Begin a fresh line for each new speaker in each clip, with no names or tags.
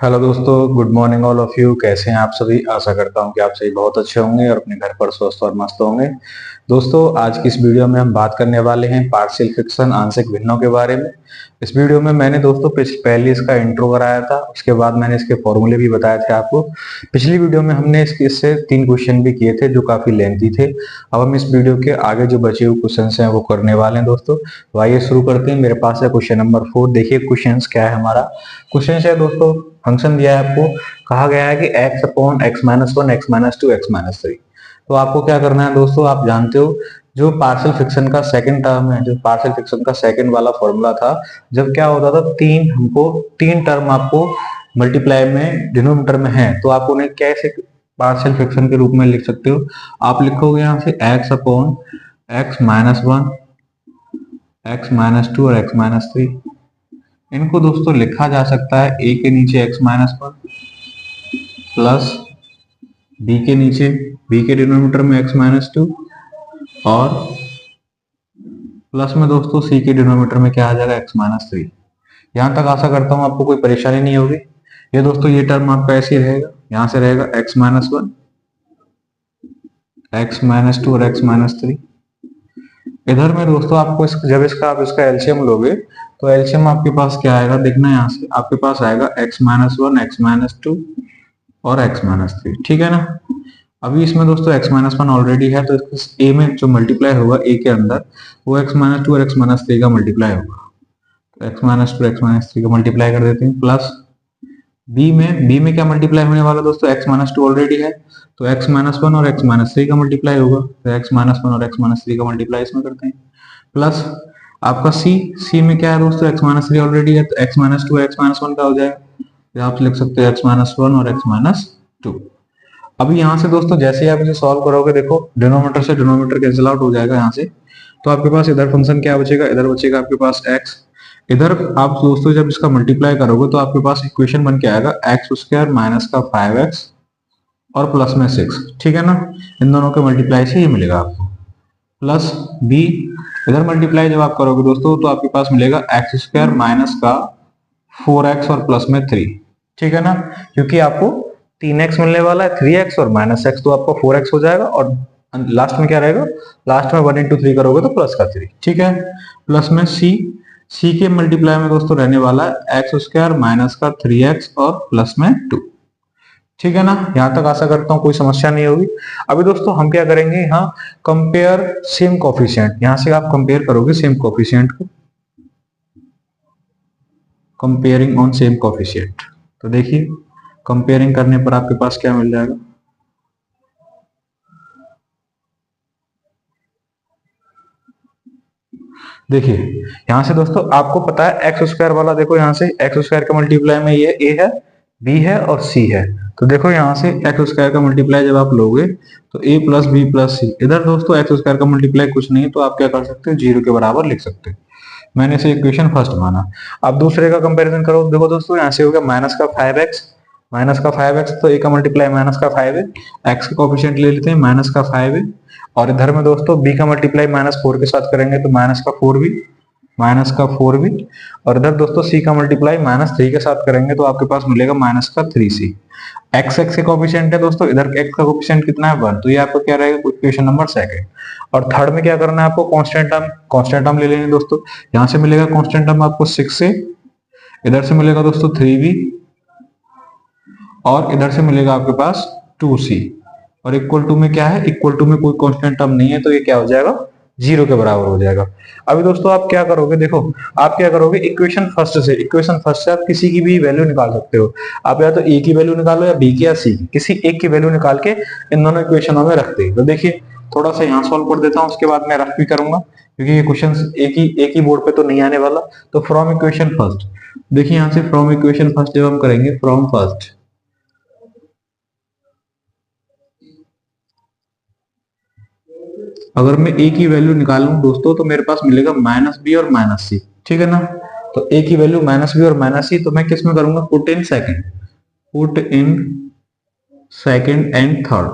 Hello दोस्तों, good morning all of you. कैसे हैं आप सभी? आशा करता हूं कि आप सभी बहुत अच्छे होंगे और अपने घर पर स्वस्थ और मस्त होंगे। दोस्तों, आज की इस वीडियो में हम बात करने वाले हैं पार्शियल फ्रैक्शन, आंशिक भिन्नों के बारे में। इस वीडियो में मैंने दोस्तों पहले इसका इंट्रो कराया था, उसके बाद मैंने इसके फॉर्मूले भी बताए थे आपको। पिछली वीडियो में हमने इससे 3 क्वेश्चन भी किए थे जो काफी लेंथी थे। अब हम इस वीडियो के आगे जो बचे हुए क्वेश्चन हैं वो करने वाले हैं दोस्तों। तो आइए शुरू करते हैं। मेरे पास है क्वेश्चन नंबर 4। देखिए क्वेश्चन क्या है हमारा। क्वेश्चन है दोस्तों, फंक्शन दिया है आपको, कहा गया है कि x upon x minus 1, x minus 2, x minus 3। तो आपको क्या करना है दोस्तों, आप जानते हो जो पार्शियल फ्रैक्शन का सेकंड टर्म है, जो पार्शियल फ्रैक्शन का सेकंड वाला फॉर्मूला था, जब क्या होता था, तीन टर्म आपको मल्टीप्लाई में डिनोमिनेटर में है, तो आप उन्हें कैसे पार्शियल फ्रैक्शन के रूप में लिख सकते हो। आप लिखोगे यहाँ से x upon x minus 1, x minus 2 और x माइनस 3। इनको दोस्तों लिखा जा सकता है a के नीचे x माइनस 1 प्लस b के नीचे, b के डिनोमिनेटर में x माइनस 2 और प्लस में दोस्तों c के डिनोमिनेटर में क्या आ जाएगा, x माइनस 3। यहां तक आशा करता हूं आपको कोई परेशानी नहीं होगी। ये दोस्तों ये टर्म आपका ऐसे ही रहेगा, यहां से रहेगा x माइनस 1, x माइनस 2 और x माइनस 3। इधर में दोस्तों आपको जब आप इसका एलसीएम लोगे तो एलसीएम आपके पास क्या आएगा, देखना यहाँ से आपके पास आएगा x माइनस 1, x माइनस 2 और x माइनस 3। ठीक है ना। अभी इसमें दोस्तों x माइनस 1 ऑलरेडी है, तो a में जो मल्टीप्लाई होगा a के अंदर वो x माइनस 2 और x माइनस 3 का मल्टीप्लाई होगा। तो x माइनस 2 x माइनस 3 का मल्टीप्लाई कर देते हैं। प्लस b में क्या मल्टीप्लाई होने वाला दोस्तों, x माइनस 2 ऑलरेडी है, तो x माइनस 1 और x माइनस 3 का मल्टीप्लाई होगा। तो x माइनस 1 और x माइनस 3 का मल्टीप्लाई इसमें करते हैं। प्लस आपका c में क्या है दोस्तों, x माइनस 3 ऑलरेडी है, तो x माइनस 2 x माइनस 1 का हो जाएगा। आप लिख सकते हो x माइनस 1 और x माइनस 2। अभी यहाँ से दोस्तों जैसे ही आप इसे सॉल्व करोगे, देखो डिनोमिनेटर से डिनोमिनेटर कैंसिल आउट हो जाएगा यहाँ से, तो आपके पास इधर फंक्शन क्या बचेगा, इधर बचेगा आपके पास x। इधर आप दोस्तों जब इसका मल्टीप्लाई करोगे तो आपके पास इक्वेशन बन के आएगा x स्क्वायर माइनस का 5x और प्लस में 6। ठीक है ना। इन दोनों के मल्टीप्लाई से ये मिलेगा आपको। प्लस b, इधर मल्टीप्लाई जब आप करोगे दोस्तों तो आपके पास मिलेगा x स्क्वायर माइनस का 4x और प्लस में 3। ठीक है ना, क्योंकि आपको 3x मिलने वाला है, 3x और माइनस x, तो आपका 4x हो जाएगा और लास्ट में क्या रहेगा, लास्ट में 1 into 3 करोगे तो प्लस का 3। ठीक है। प्लस में c के मल्टीप्लाई में दोस्तों रहने वाला है x स्क्वायर माइनस का 3x और प्लस में 2। ठीक है ना। यहां तक आशा करता हूं कोई समस्या नहीं होगी। अभी दोस्तों हम क्या करेंगे, यहाँ कंपेयर सेम कोफिशिएंट, यहां से आप कंपेयर करोगे सेम कोफिशिएंट को, कंपेयरिंग ऑन सेम कोफिशिएंट। तो देखिए कंपेयरिंग करने पर आपके पास क्या मिल जाएगा, देखिए यहां से दोस्तों आपको पता है एक्स स्क्वायर वाला, देखो यहां से एक्स स्क्वायर का मल्टीप्लाई में ये a है, b है और c है। तो देखो यहां से एक्स स्क्वायर का मल्टीप्लाई जब आप लोगे तो a प्लस बी प्लस सी। इधर दोस्तों एक्स स्क्वायर का मल्टीप्लाई कुछ नहीं है, तो आप क्या कर सकते हो, 0 के बराबर लिख सकते हो। मैंने इसे इक्वेशन फर्स्ट माना। अब दूसरे का कंपैरिजन करो, देखो दोस्तों यहाँ से हो गया माइनस का 5x, माइनस का 5x, तो a का मल्टीप्लाई माइनस का 5 है, x का कोफिशिएंट ले लेते हैं माइनस का 5 है, और इधर में दोस्तों b का मल्टीप्लाई माइनस 4 के साथ करेंगे तो माइनस का 4 भी, माइनस का 4 भी, और इधर दोस्तों c का मल्टीप्लाई माइनस 3 के साथ करेंगे तो आपके पास मिलेगा माइनस का 3c। x के कोफिशिएंट है दोस्तों, इधर x का कोफिशिएंट कितना है, 1, तो ये आपका क्या रहेगा, इक्वेशन नंबर सेकंड। और थर्ड में क्या करना है आपको, कांस्टेंट टर्म ले लेंगे दोस्तों। यहां से मिलेगा कांस्टेंट टर्म आपको 6 से, इधर से मिलेगा दोस्तों 3b और इधर से मिलेगा आपके पास 2c, और इक्वल टू में क्या है, इक्वल टू में कोई कांस्टेंट टर्म नहीं है, तो ये क्या हो जाएगा, 0 के बराबर हो जाएगा। अभी दोस्तों आप क्या करोगे, देखो आप क्या करोगे, इक्वेशन फर्स्ट से आप किसी की भी वैल्यू निकाल सकते हो। आप या तो a की वैल्यू निकालो या b की या c की, किसी एक की वैल्यू निकाल के इन दोनों इक्वेशनों में रखते हैं। तो देखिए थोड़ा सा यहाँ सॉल्व कर देता हूँ, उसके बाद मैं रफ भी करूंगा, क्योंकि ये क्वेश्चन एक ही बोर्ड पे तो नहीं आने वाला। तो फ्रॉम इक्वेशन फर्स्ट, देखिए यहाँ से फ्रॉम इक्वेशन फर्स्ट जब हम करेंगे, फ्रॉम फर्स्ट, अगर मैं a की वैल्यू निकालूं दोस्तों तो मेरे पास मिलेगा माइनस बी और माइनस सी। ठीक है ना। तो a की वैल्यू माइनस बी और माइनस सी, तो मैं किस में करूंगा, put in second and third.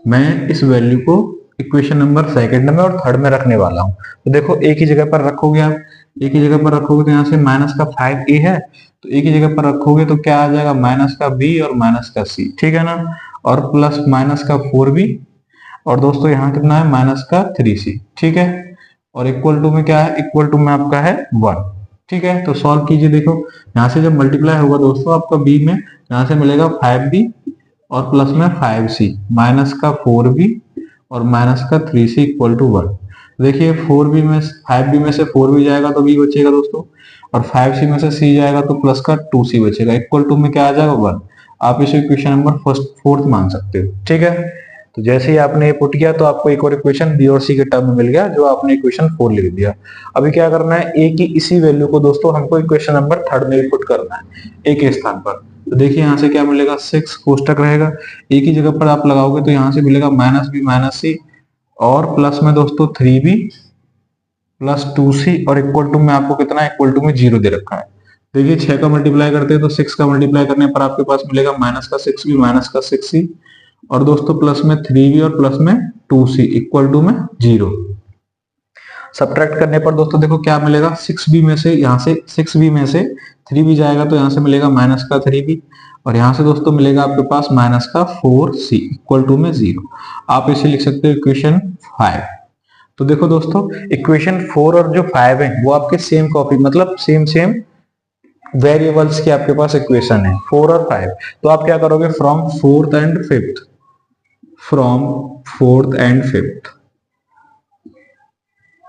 मैं इस वैल्यू को इक्वेशन नंबर सेकंड में और थर्ड में रखने वाला हूं। तो देखो a की जगह पर रखोगे आप, एक ही जगह पर रखोगे तो यहाँ से माइनस का 5a है, तो एक ही जगह पर रखोगे तो क्या आ जाएगा, माइनस का b और माइनस का c, ठीक है ना, और प्लस माइनस का 4b, और दोस्तों यहाँ कितना है, माइनस का 3c, ठीक है, और इक्वल टू में क्या है, इक्वल टू में आपका है 1, ठीक है। तो सॉल्व कीजिए, देखो यहाँ से जब मल्टीप्लाई होगा दोस्तों आपका b में, यहाँ से मिलेगा 5b और प्लस में 5c, माइनस का 4b और माइनस का 3c इक्वल टू 1। देखिए 4b में 5b में से 4b जाएगा तो b बचेगा दोस्तों, और 5c में से c जाएगा तो प्लस का 2c बचेगा, इक्वल टू में क्या आ जाएगा, 1। आप इसे इक्वेशन नंबर फोर्थ मान सकते हो, ठीक है। तो जैसे ही आपने ये पुट किया तो आपको एक और इक्वेशन बी और सी के टर्म में मिल गया, जो आपने इक्वेशन 4 लिख दिया। अभी क्या करना है, ए की इसी वैल्यू को दोस्तों हमको इक्वेशन नंबर 3 में पुट करना है, ए के स्थान पर। तो देखिए यहाँ से क्या मिलेगा, 6 कोष्टक रहेगा, एक ही जगह पर आप लगाओगे तो यहाँ से मिलेगा माइनस बी माइनस सी, और प्लस में दोस्तों 3b प्लस 2c, और इक्वल टू में आपको कितना, इक्वल टू में 0 दे रखा है। देखिए 6 का मल्टीप्लाई करते हैं तो 6 का मल्टीप्लाई करने पर आपके पास मिलेगा माइनस का 6b माइनस का 6c, और दोस्तों प्लस में 3b और प्लस में 2c इक्वल टू में 0। सब्ट्रैक्ट करने पर दोस्तों देखो क्या मिलेगा, 6b में से यहाँ से 6b में से 3b जाएगा तो यहाँ से मिलेगा माइनस का 3b, और यहाँ से दोस्तों मिलेगा आपके पास माइनस का 4c इक्वल टू में 0। आप इसे लिख सकते हो इक्वेशन 5। तो देखो दोस्तों इक्वेशन 4 और जो 5 है वो आपके सेम कॉपी, मतलब सेम वेरिएबल्स की आपके पास इक्वेशन है 4 और 5। तो आप क्या करोगे, फ्रॉम फोर्थ एंड फिफ्थ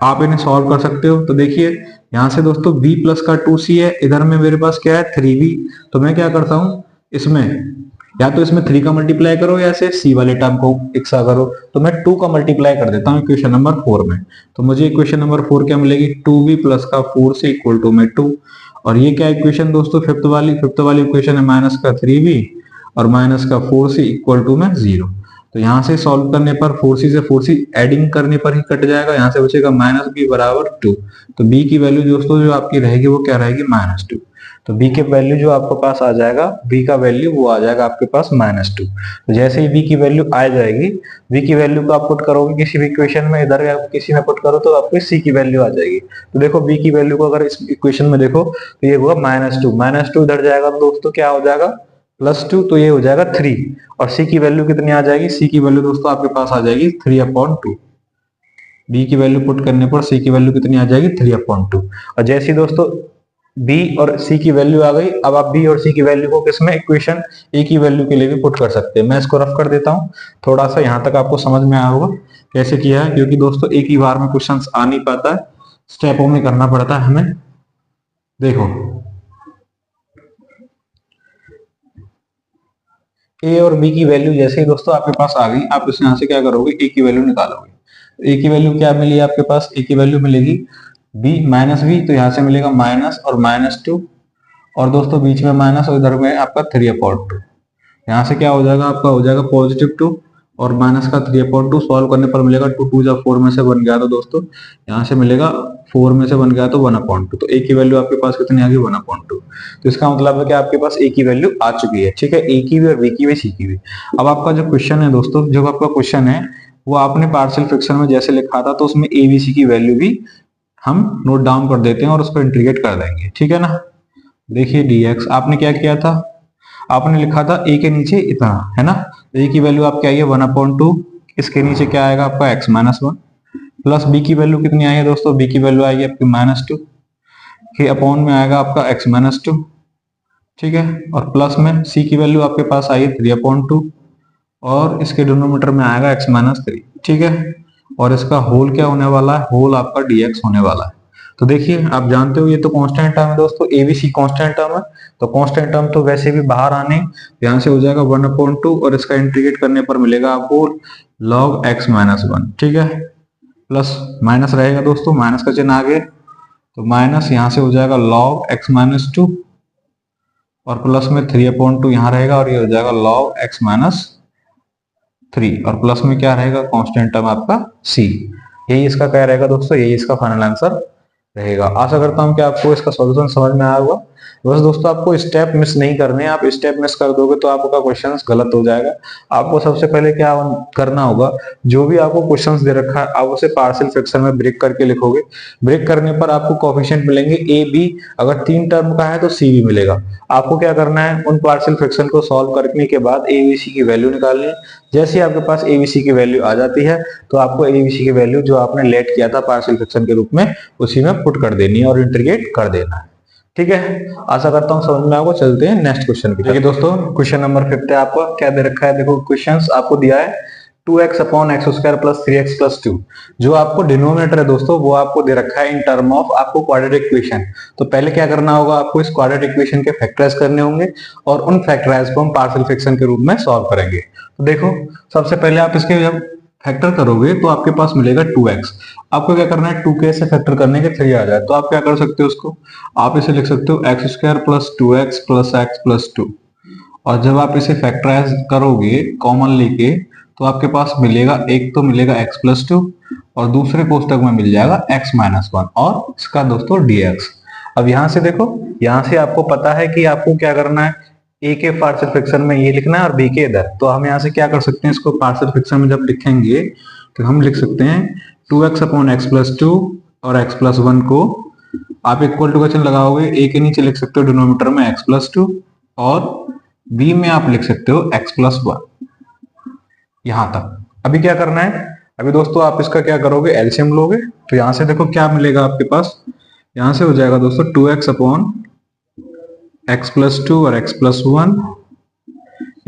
आप इन्हें सॉल्व कर सकते हो। तो देखिए यहां से दोस्तों b प्लस का 2c है, इधर में मेरे पास क्या है 3b, तो मैं क्या करता हूं, इसमें या तो इसमें 3 का मल्टीप्लाई करो या से c वाले टर्म को इक्सा करो, तो मैं 2 का मल्टीप्लाई कर देता हूं इक्वेशन नंबर 4 में। तो मुझे इक्वेशन नंबर 4 क्या मिलेगी, 2b प्लस का 4c इक्वल टू में 2, और ये क्या इक्वेशन दोस्तों, फिफ्थ वाली इक्वेशन है माइनस का 3b और माइनस का 4c इक्वल टू में 0। तो यहाँ से सॉल्व करने पर 4c से 4c एडिंग करने पर ही कट जाएगा, यहाँ से बचेगा माइनस b बराबर 2। तो b की वैल्यू दोस्तों जो आपकी रहेगी वो क्या रहेगी, -2। तो b के वैल्यू जो आपके पास आ जाएगा, b का वैल्यू वो आ जाएगा आपके पास -2। तो जैसे ही b की वैल्यू आ जाएगी, b की वैल्यू को आप पुट करोगे किसी भी इक्वेशन में, इधर या किसी में पुट करो तो आपको c की वैल्यू आ जाएगी। तो देखो b की वैल्यू को अगर इस इक्वेशन में देखो तो ये होगा -2 इधर जाएगा तो दोस्तों क्या हो जाएगा, +2, तो ये हो जाएगा 3, और c की वैल्यू कितनी आ जाएगी, c की वैल्यू दोस्तों आपके पास आ जाएगी 3/2। b की वैल्यू पुट करने पर c की वैल्यू कितनी आ जाएगी, 3/2। और जैसे ही दोस्तों b और c की वैल्यू आ गई, अब आप b और c की वैल्यू को किसमें, इक्वेशन a की वैल्यू के लिए भी पुट कर सकते हैं। मैं इसको रफ कर देता हूं, थोड़ा सा यहां तक आपको समझ में आया होगा कैसे किया है, क्योंकि दोस्तों एक ही बार में क्वेश्चन आ नहीं पाता है, स्टेपों में करना पड़ता है हमें। देखो ए और बी की वैल्यू जैसे ही दोस्तों आपके पास आ गई, आप इस यहाँ से क्या करोगे, ए की वैल्यू निकालोगे। ए की वैल्यू क्या मिली आपके पास, ए की वैल्यू मिलेगी बी माइनस बी, तो यहाँ से मिलेगा माइनस और -2, और दोस्तों बीच में माइनस और इधर में आपका 3/2। यहाँ से क्या हो जाएगा, आपका हो जाएगा +2 और माइनस का 3/2, सॉल्व करने पर मिलेगा 2 2 जा 4 में से बन गया, तो दोस्तों यहाँ से मिलेगा 4 में से बन गया तो 1/2। तो ए की वैल्यू आपके पास कितनी आ गई, 1/2। तो इसका मतलब है कि आपके पास ए की वैल्यू आ चुकी है, ठीक है, ए की भी और बी की भी सी की भी। अब आपका जो क्वेश्चन है दोस्तों, जो आपका क्वेश्चन है वो आपने पार्शियल फ्रैक्शन में जैसे लिखा था, तो उसमें ए बी सी की वैल्यू भी हम नोट डाउन कर देते हैं और उसको इंटीग्रेट कर देंगे, ठीक है ना। देखिए dx आपने क्या किया था, आपने लिखा था a के नीचे इतना, है ना, a की वैल्यू आपकी आई है 1/2, इसके नीचे क्या आएगा आपका x-1, प्लस b की वैल्यू कितनी आई है दोस्तों, b की वैल्यू आएगी आपकी -2 के अपॉन में आएगा आपका x-2, ठीक है, और प्लस में c की वैल्यू आपके पास आई है 3/2, और इसके डिनोमिनेटर में आएगा x-3, ठीक है, और इसका होल क्या होने वाला है, होल आपका dx होने वाला है। तो देखिए आप जानते हो ये तो कांस्टेंट टर्म है दोस्तों, A B C constant term है, तो कांस्टेंट टर्म तो वैसे भी बाहर आने, यहाँ से हो जाएगा 1/2, और इसका इंटीग्रेट करने पर मिलेगा आपको log x-1, ठीक है, प्लस माइनस रहेगा दोस्तों, माइनस का चिन्ह आगे, तो माइनस यहाँ से हो जाएगा log x-2, और प्लस में 3/2 यहाँ रहेगा, और ये हो जाएगा log x-3, और प्लस में क्या रहेगा, कांस्टेंट टर्म आपका c। यही इसका क्या रहेगा दोस्तों, यही इसका फाइनल आंसर रहेगा। आशा करता हूं कि आपको इसका सॉल्यूशन समझ में आया होगा। बस दोस्तों आपको स्टेप मिस नहीं करने, आप स्टेप मिस कर दोगे तो आपका क्वेश्चन गलत हो जाएगा। आपको सबसे पहले क्या करना होगा, जो भी आपको क्वेश्चन दे रखा है आप उसे पार्शियल फ्रैक्शन में ब्रेक करके लिखोगे। ब्रेक करने पर आपको कोफिशिएंट मिलेंगे ए बी, अगर 3 टर्म का है तो सी भी मिलेगा। आपको क्या करना है, उन पार्शियल फ्रैक्शन को सॉल्व करने के बाद ए बी सी की वैल्यू निकालनी है। जैसे ही आपके पास ए बी सी की वैल्यू आ जाती है तो आपको ए बी सी की वैल्यू जो आपने लेट किया था पार्शियल फ्रैक्शन के रूप में उसी में पुट कर देनी है और इंटीग्रेट कर देना है। ठीक है, आशा करता हूँ समझ में आपको। चलते हैं नेक्स्ट क्वेश्चन की। देखिए दोस्तों, क्वेश्चन नंबर 5 है आपका। क्या दे रखा है, देखो क्वेश्चंस आपको दिया है 2x upon x square plus 3x plus 2। जो आपको डिनोमिनेटर है दोस्तों वो आपको दे रखा है इन टर्म ऑफ आपको क्वाड्रेटिक इक्वेशन। तो पहले क्या करना होगा, आपको इस क्वाड्रेटिक इक्वेशन के फैक्टराइज करने होंगे और उन फैक्टराइज को हम पार्शियल फ्रैक्शन के रूप में सॉल्व करेंगे। तो देखो, सबसे पहले आप इसके जब फैक्टर करोगे तो आपके पास मिलेगा 2x। आपको क्या करना है, 2k से फैक्टर करने के 3 आ जाए तो आप क्या कर सकते हो, उसको आप इसे लिख सकते हो x square plus 2x plus x plus 2। और जब आप इसे फैक्टराइज करोगे कॉमन लेके तो आपके पास मिलेगा, एक तो मिलेगा x प्लस 2 और दूसरे कोष्टक में मिल जाएगा x माइनस 1 और इसका दोस्तों dx। अब यहां से देखो, यहां से आपको पता है कि आपको क्या करना है, a के पार्शियल फ्रैक्शन में ये लिखना है और b के इधर। तो हम यहाँ से क्या कर सकते हैं, इसको पार्शियल फ्रैक्शन में जब लिखेंगे तो हम लिख सकते हैं 2x अपॉन एक्स प्लस 2 और x प्लस 1 को आप इक्वल टू का चिन्ह लगाओगे, a के नीचे लिख सकते हो डिनोमिनेटर में x प्लस 2 और b में आप लिख सकते हो x प्लस 1। यहां तक अभी क्या करना है, अभी दोस्तों आप इसका क्या करोगे, एलसीएम लोगे। तो यहां से देखो क्या मिलेगा आपके पास, यहां से हो जाएगा दोस्तों 2x अपॉन एक्स प्लस 2 और x प्लस 1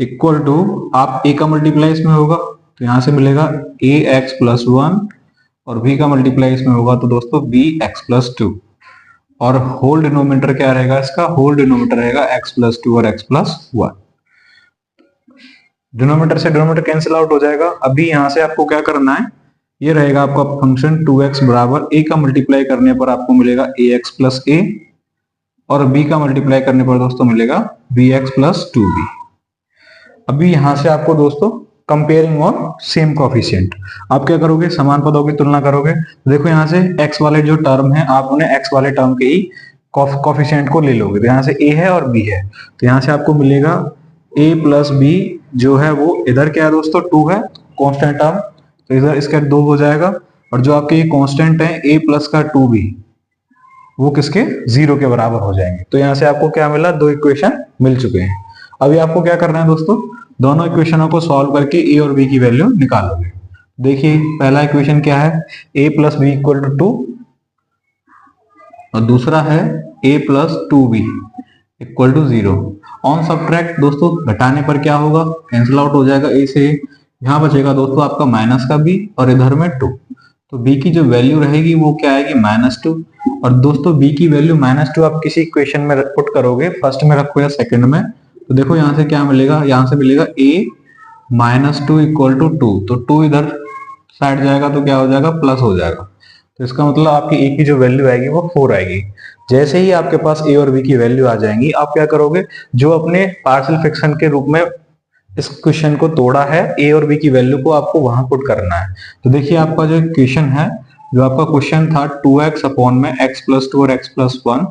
इक्वल टू, आप a का मल्टीप्लाई इसमें होगा तो यहां से मिलेगा a x प्लस 1 और b का मल्टीप्लाई इसमें होगा तो दोस्तों b x प्लस 2 और होल डिनोमिनेटर क्या रहेगा इसका, होल डिनोमिनेटर रहेगा x प्लस 2 और x प्लस 1। डिनोमिनेटर से डिनोमिनेटर कैंसिल आउट हो जाएगा। अभी यहां से आपको क्या करना है, ये रहेगा आपका फंक्शन 2x बराबर a का मल्टीप्लाई करने पर आपको मिलेगा ax प्लस a और b का मल्टीप्लाई करने पर दोस्तों मिलेगा bx प्लस 2b। अभी यहां से आपको दोस्तों कंपेयरिंग और सेम कोफिशिएंट, आप क्या करोगे, समान पदों की तुलना करोगे। देखो यहाँ से x वाले जो टर्म है आप उन्हें x वाले टर्म के ही कोफिशिएंट को ले लोगे। तो यहाँ से a है और b है तो यहाँ से आपको मिलेगा a प्लस b जो है वो इधर क्या है दोस्तों 2 है कांस्टेंट टर्म, तो इधर इसका 2 हो जाएगा और जो आपके ये कांस्टेंट है a प्लस का 2b वो किसके 0 के बराबर हो जाएंगे। तो यहाँ से आपको क्या मिला, 2 इक्वेशन मिल चुके हैं। अभी आपको क्या करना है दोस्तों, दोनों इक्वेशनों को सॉल्व करके a और b की वैल्यू निकालोगे। देखिए पहला इक्वेशन क्या है, a plus B equal to 2 और दूसरा है a plus 2b equal to 0। On subtract दोस्तों घटाने पर क्या होगा, कैंसिल आउट हो जाएगा a से, यहाँ बचेगा दोस्तों आपका माइनस का b और इधर में 2। तो b की जो वैल्यू रहेगी वो क्या आएगी, -2। और दोस्तों b की वैल्यू -2 आप किसी इक्वेशन में पुट करोगे, फर्स्ट में रखो या सेकंड में, तो देखो यहाँ से क्या मिलेगा, यहाँ से मिलेगा a -2 इक्वल टू 2। तो 2 इधर साइड जाएगा तो क्या हो जाएगा, प्लस हो जाएगा। तो इसका मतलब आपकी a की जो वैल्यू आएगी वो 4 आएगी। जैसे ही आपके पास a और b की वैल्यू आ जाएंगी आप क्या करोगे, जो अपने पार्शियल फ्रैक्शन के रूप में इस क्वेश्चन को तोड़ा है a और b की वैल्यू को आपको वहां पुट करना है। तो देखिए आपका जो क्वेश्चन है, जो आपका क्वेश्चन था 2x अपॉन में x प्लस 2 और x प्लस 1,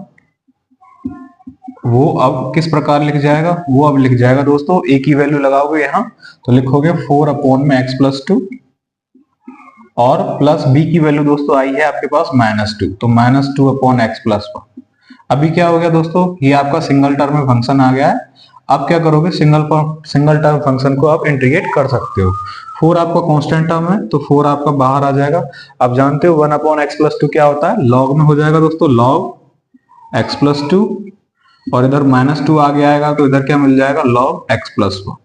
वो अब किस प्रकार लिख जाएगा, वो अब लिख जाएगा दोस्तों, a की वैल्यू लगाओगे यहाँ तो लिखोगे 4 अपॉन में x प्लस 2 और प्लस b की वैल्यू दोस्तों आई है आपके पास -2, तो -2 अपॉन x प्लस 1। अभी क्या हो गया दोस्तों, ये आपका सिंगल टर्म में फंक्शन आ गया है। आप क्या करोगे, सिंगल टर्म फंक्शन को आप इंटीग्रेट कर सकते हो। 4 आपका कांस्टेंट टर्म है तो 4 आपका बाहर आ जाएगा। आप जानते हो 1 अपॉन एक्स प्लस 2 क्या होता है, लॉग में हो जाएगा दोस्तों, लॉग x प्लस 2 और इधर -2 आगे आएगा तो इधर क्या मिल जाएगा, लॉग x प्लस 1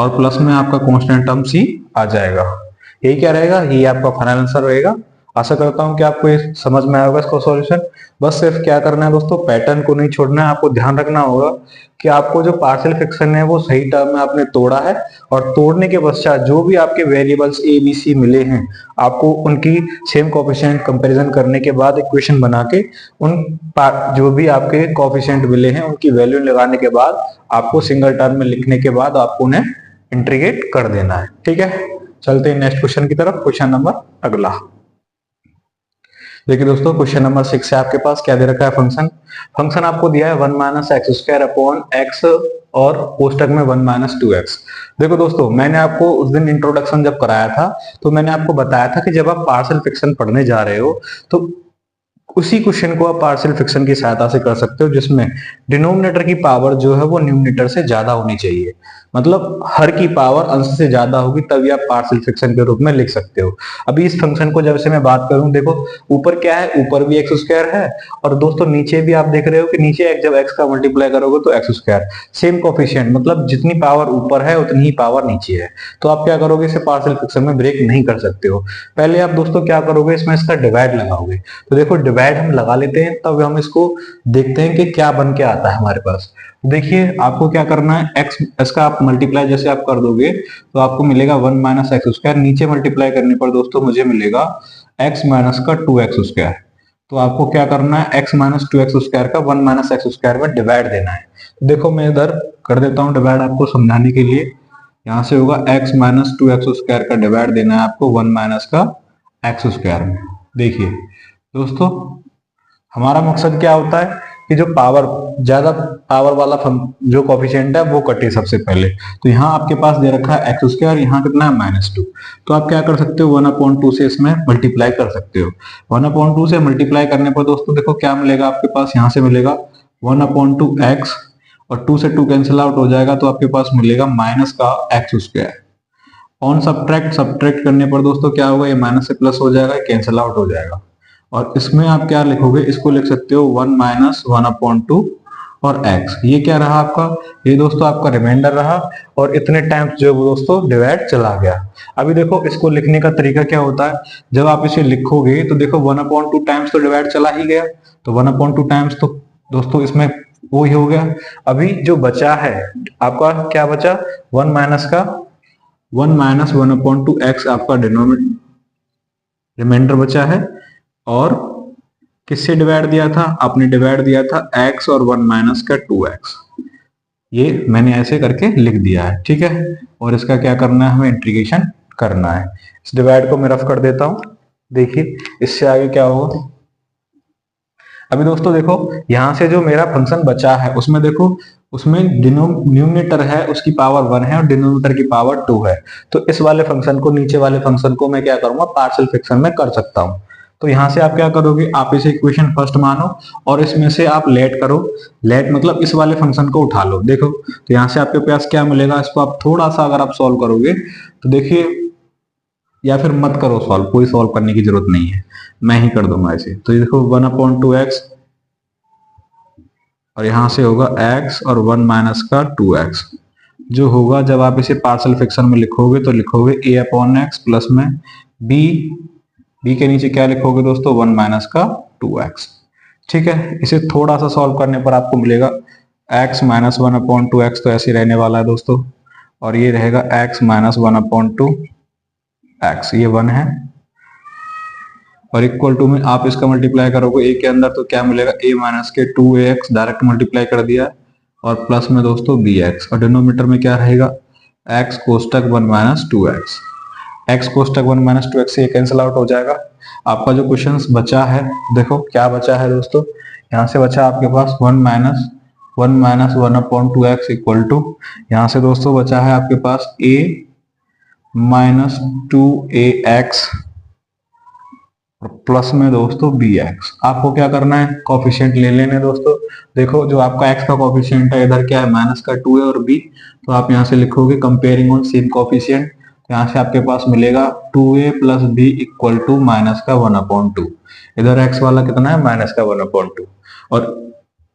और प्लस में आपका कांस्टेंट टर्म c आ जाएगा। यही क्या रहेगा, ये आपका फाइनल आंसर रहेगा। आशा करता हूं कि आपको ये समझ में आएगा इसका सॉल्यूशन। बस सिर्फ क्या करना है दोस्तों, पैटर्न को नहीं छोड़ना है, आपको ध्यान रखना होगा कि आपको जो पार्शियल फ्रैक्शन है वो सही टर्म में आपने तोड़ा है और तोड़ने के पश्चात जो भी आपके वेरिएबल्स a b c मिले हैं आपको उनकी सेम कोएफिशिएंट कंपैरिजन करने के बाद इक्वेशन बना के उन जो भी आपके कोएफिशिएंट मिले हैं उनकी वैल्यू लगाने के बाद आपको सिंगल टर्म में लिखने के बाद आपको उन्हें इंटीग्रेट कर देना है। ठीक है, चलते हैं नेक्स्ट क्वेश्चन की तरफ। क्वेश्चन नंबर अगला, देखिए दोस्तों, क्वेश्चन नंबर 6 से आपके पास क्या दे रखा है फंक्शन। फंक्शन आपको दिया है 1 minus x square upon x और कोष्टक में 1 माइनस 2x। देखो दोस्तों, मैंने आपको उस दिन इंट्रोडक्शन जब कराया था तो मैंने आपको बताया था कि जब आप पार्शियल फ्रैक्शन पढ़ने जा रहे हो तो उसी क्वेश्चन को आप पार्शियल फ्रैक्शन की सहायता से कर सकते हो, जिसमें डिनोमिनेटर की पावर जो है वो न्यूमरेटर से ज्यादा होनी चाहिए। मतलब हर की पावर अंश से ज्यादा होगी तभी आप पार्शियल फ्रैक्शन के रूप में लिख सकते हो। अभी इस फंक्शन को जब से मैं बात करूं, देखो ऊपर क्या है, ऊपर भी एक्स स्क्वायर है और दोस्तों नीचे भी आप देख रहे हो कि नीचे जब एक्स का मल्टीप्लाई करोगे तो एक्स स्क्वायर, सेम कोफिशिएंट, मतलब जितनी पावर ऊपर है उतनी ही पावर नीचे है। तो आप क्या करोगे, इसे पार्शियल फ्रैक्शन में ब्रेक नहीं कर सकते हो। पहले आप दोस्तों क्या करोगे, इसमें इसका डिवाइड लगाओगे। तो देखो डिवाइड हम लगा लेते हैं, तब हम इसको देखते हैं कि क्या बन के आता है हमारे पास। देखिए आपको क्या करना है, एक्स इसका आप मल्टीप्लाई जैसे आप कर दोगे तो आपको मिलेगा 1 माइनस एक्स स्क्वायर, नीचे मल्टीप्लाई करने पर दोस्तों मुझे मिलेगा एक्स माइनस का 2x स्क्वायर। तो आपको क्या करना है, x माइनस 2x स्क्वायर का 1 माइनस एक्स स्क्वायर में डिवाइड देना है। तो देखो मैं इधर कर देता हूँ डिवाइड आपको समझाने के लिए। यहाँ से होगा x माइनस 2x स्क्वायर का डिवाइड देना है आपको 1 माइनस का एक्स स्क्वायर में। देखिए दोस्तों, हमारा मकसद क्या होता है कि जो पावर ज्यादा पावर वाला जो कोफिशिएंट है वो कटे सबसे पहले। तो यहाँ आपके पास दे रखा है एक्स स्क्वायर, यहाँ कितना है -2। तो आप क्या कर सकते हो, 1/2 से इसमें मल्टीप्लाई कर सकते हो। 1/2 से मल्टीप्लाई करने पर दोस्तों देखो क्या मिलेगा आपके पास, यहाँ से मिलेगा 1/2 एक्स और 2 से 2 कैंसिल आउट हो जाएगा तो आपके पास मिलेगा माइनस का एक्स स्क्वायर। ऑन सब्ट्रैक्ट करने पर दोस्तों क्या होगा, ये माइनस से प्लस हो जाएगा, कैंसिल आउट हो जाएगा। और इसमें आप क्या लिखोगे, इसको लिख सकते हो 1 माइनस 1/2 और x। ये क्या रहा आपका, ये दोस्तों आपका रिमाइंडर रहा और इतने टाइम्स जो दोस्तों डिवाइड चला गया। अभी देखो इसको लिखने का तरीका क्या होता है, जब आप इसे लिखोगे तो देखो 1/2 टाइम्स तो डिवाइड चला ही गया, तो 1/2 टाइम्स तो दोस्तों इसमें वो ही हो गया। अभी जो बचा है आपका क्या बचा, 1 माइनस का 1 माइनस 1/2 x आपका डिनोमिनेटर रिमाइंडर बचा है। और किससे डिवाइड दिया था, आपने डिवाइड दिया था x और 1 माइनस का 2x। ये मैंने ऐसे करके लिख दिया है, ठीक है। और इसका क्या करना है, हमें इंटीग्रेशन करना है। इस डिवाइड को मैं रफ कर देता हूं। देखिए इससे आगे क्या होगा, अभी दोस्तों देखो यहां से जो मेरा फंक्शन बचा है उसमें देखो, उसमें न्यूमरेटर है उसकी पावर 1 है और डिनोमिनेटर की पावर 2 है। तो इस वाले फंक्शन को, नीचे वाले फंक्शन को मैं क्या करूंगा, पार्शियल फ्रैक्शन में कर सकता हूं। तो यहां से आप क्या करोगे, आप इसे इक्वेशन फर्स्ट मानो और इसमें से आप लेट करो। लेट मतलब इस वाले फंक्शन को उठा लो। देखो तो यहां से आपके पास क्या मिलेगा, इसको आप थोड़ा सा अगर आप सॉल्व करोगे तो देखिए, या फिर मत करो सॉल्व, कोई सॉल्व करने की जरूरत नहीं है, मैं ही कर दूंगा इसे। तो ये देखो 1/2 एक्स और यहां से होगा x और 1 माइनस का 2x। जो होगा जब आप इसे पार्शियल फ्रैक्शन में लिखोगे तो लिखोगे a/x प्लस में b के नीचे क्या लिखोगे दोस्तों, 1 माइनस का 2x। ठीक है, इसे थोड़ा सा सॉल्व करने पर आपको मिलेगा x माइनस 1/2x, तो ऐसे रहने वाला है दोस्तों। और ये रहेगा x माइनस 1/2x, ये 1 है और इक्वल टू में आप इसका मल्टीप्लाई करोगे a के अंदर तो क्या मिलेगा, a माइनस के 2ax, डायरेक्ट मल्टीप्लाई कर दिया और प्लस में दोस्तों bx, और डिनोमिनेटर में क्या रहेगा, x कोष्टक 1 minus 2x। x कोष्टक 1 minus 2x से कैंसिल आउट हो जाएगा। आपका जो क्वेश्चन बचा है, देखो क्या बचा है दोस्तों, यहाँ से बचा आपके पास 1 माइनस 1/2x इक्वल टू, यहाँ से दोस्तों बचा है आपके पास a माइनस 2ax प्लस में दोस्तों bx। आपको क्या करना है, कोफिशिएंट ले लेने दोस्तों। देखो जो आपका x का कोफिशिएंट है इधर क्या है, माइनस का 2 है और b, तो आप यहाँ से लिखोगे कंपेयरिंग ऑन सेम कोफिशिएंट। यहाँ से आपके पास मिलेगा 2a plus b equal to minus का 1/2। इधर x वाला कितना है, माइनस का 1/2। और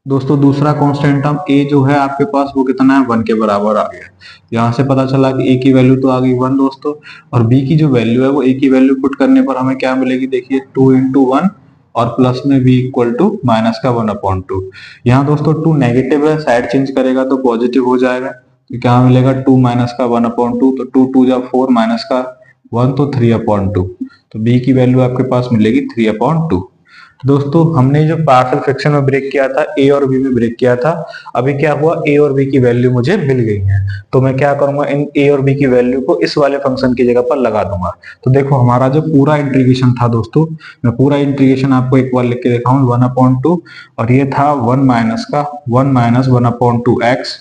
दोस्तों दूसरा कांस्टेंट टर्म a जो है आपके पास वो कितना है, 1 के बराबर आ गया। यहाँ से पता चला कि a की वैल्यू तो आ गई 1 दोस्तों, और b की जो वैल्यू है वो a की वैल्यू पुट करने पर हमें क्या मिलेगी, देखिए 2 इंटू 1 और प्लस में b इक्वल टू माइनस का 1/2। यहाँ दोस्तों 2 नेगेटिव है, साइड चेंज करेगा तो पॉजिटिव हो जाएगा। तो क्या मिलेगा, 2 माइनस का 1/2, तो 2 2 जा 4 माइनस का 1 तो 3/2। तो b की वैल्यू आपके पास मिलेगी 3/2। दोस्तों हमने जो पार्शियल फ्रैक्शन में ब्रेक किया था, ए और बी में ब्रेक किया था, अभी क्या हुआ, ए और बी की वैल्यू मुझे मिल गई है। तो मैं क्या करूंगा, इन ए और बी की वैल्यू को इस वाले फंक्शन की जगह पर लगा दूंगा। तो देखो हमारा जो पूरा इंटीग्रेशन था दोस्तों, मैं पूरा इंटीग्रेशन आपको एक बार लिख के दिखाऊं, 1/2, और ये था 1 माइनस का 1 माइनस 1/2 एक्स,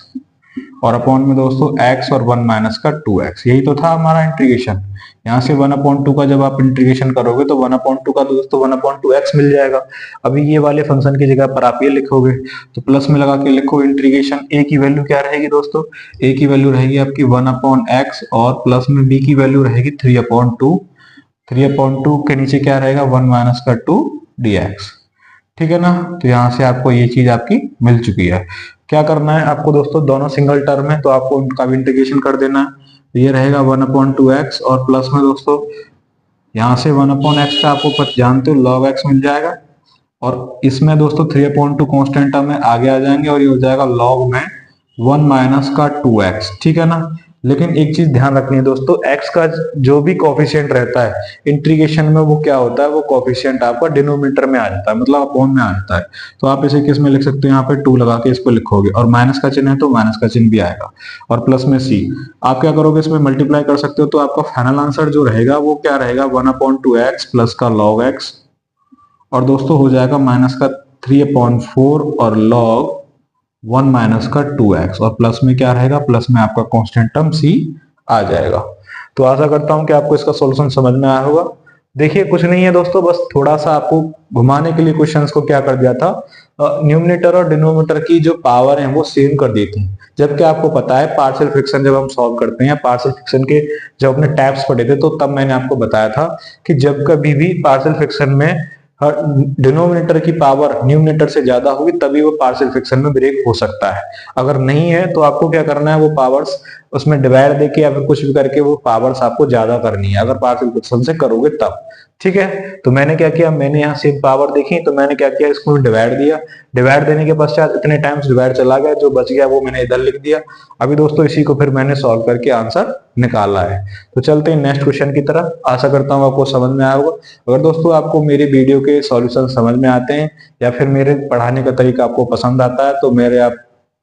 और अपॉन में दोस्तों x और 1 माइनस का 2x, यही तो था हमारा इंटीग्रेशन। यहाँ से 1/2 का जब आप इंटीग्रेशन करोगे तो 1/2 का दोस्तों 1/2x मिल जाएगा। अभी ये वाले फंक्शन की जगह पर आप ये लिखोगे, तो प्लस में लगा के लिखो इंटीग्रेशन, a की वैल्यू क्या रहेगी दोस्तों, a की वैल्यू रहेगी आपकी 1/x, और प्लस में b की वैल्यू रहेगी 3/2, 3/2 के नीचे क्या रहेगा, 1 माइनस का 2 dx। ठीक है ना। तो यहाँ से आपको ये चीज आपकी मिल चुकी है। क्या करना है आपको दोस्तों, दोनों सिंगल टर्म है तो आपको उनका भी इंटीग्रेशन कर देना है। तो ये रहेगा 1/2x, और प्लस में दोस्तों यहाँ से 1/x का आपको जानते हो log x मिल जाएगा, और इसमें दोस्तों 3/2 कांस्टेंट टर्म में आगे आ जाएंगे, और ये हो जाएगा log में 1 माइनस का 2x। ठीक है ना। लेकिन एक चीज ध्यान रखनी है दोस्तों, x का जो भी कोफिशिएंट रहता है इंटीग्रेशन में, वो क्या होता है, वो कोफिशिएंट आपका डिनोमिनेटर में आ जाता है, मतलब अपॉन में आ जाता है। तो आप इसे किस में लिख सकते हो, यहाँ पे 2 लगा के इसको लिखोगे, और माइनस का चिन्ह है तो माइनस का चिन्ह भी आएगा, और प्लस में c। आप क्या करोगे, इसमें मल्टीप्लाई कर सकते हो, तो आपका फाइनल आंसर जो रहेगा वो क्या रहेगा, 1/2x प्लस का log x, और दोस्तों हो जाएगा माइनस का 3/4 और log 1 माइनस का 2x, और प्लस में क्या रहेगा, प्लस में आपका कांस्टेंट टर्म c आ जाएगा। तो आशा करता हूं कि आपको इसका सॉल्यूशन समझ में आया होगा। देखिए कुछ नहीं है दोस्तों, बस थोड़ा सा आपको घुमाने के लिए क्वेश्चंस को क्या कर दिया था, न्यूमरेटर और डिनोमिनेटर की जो पावर है वो सेम कर दी थी। जबकि आपको पता है पार्शियल फ्रैक्शन जब हम सॉल्व करते हैं, पार्शियल फ्रैक्शन के जब अपने टाइप्स पढ़े थे, तो तब मैंने आपको बताया था कि जब कभी भी पार्शियल फ्रैक्शन में डिनोमिनेटर की पावर न्यूमरेटर से ज्यादा होगी तभी वो पार्शियल फ्रैक्शन में ब्रेक हो सकता है। अगर नहीं है तो आपको क्या करना है, वो पावर्स उसमें डिवाइड देके या फिर कुछ भी करके वो पावर्स आपको ज्यादा करनी है, अगर पार्शियल फ्रैक्शन से करोगे तब। ठीक है। तो मैंने क्या किया, मैंने यहाँ सेम पावर देखी तो मैंने क्या किया, इसको डिवाइड दिया, डिवाइड देने के पश्चात इतने टाइम्स डिवाइड चला गया, जो बच गया वो मैंने इधर लिख दिया। अभी दोस्तों इसी को फिर मैंने सॉल्व करके आंसर निकाला है। तो चलते हैं नेक्स्ट क्वेश्चन की तरफ। आशा करता हूँ आपको समझ में आया होगा। अगर दोस्तों आपको मेरे वीडियो के सॉल्यूशन समझ में आते हैं या फिर मेरे पढ़ाने का तरीका आपको पसंद आता है तो मेरे आप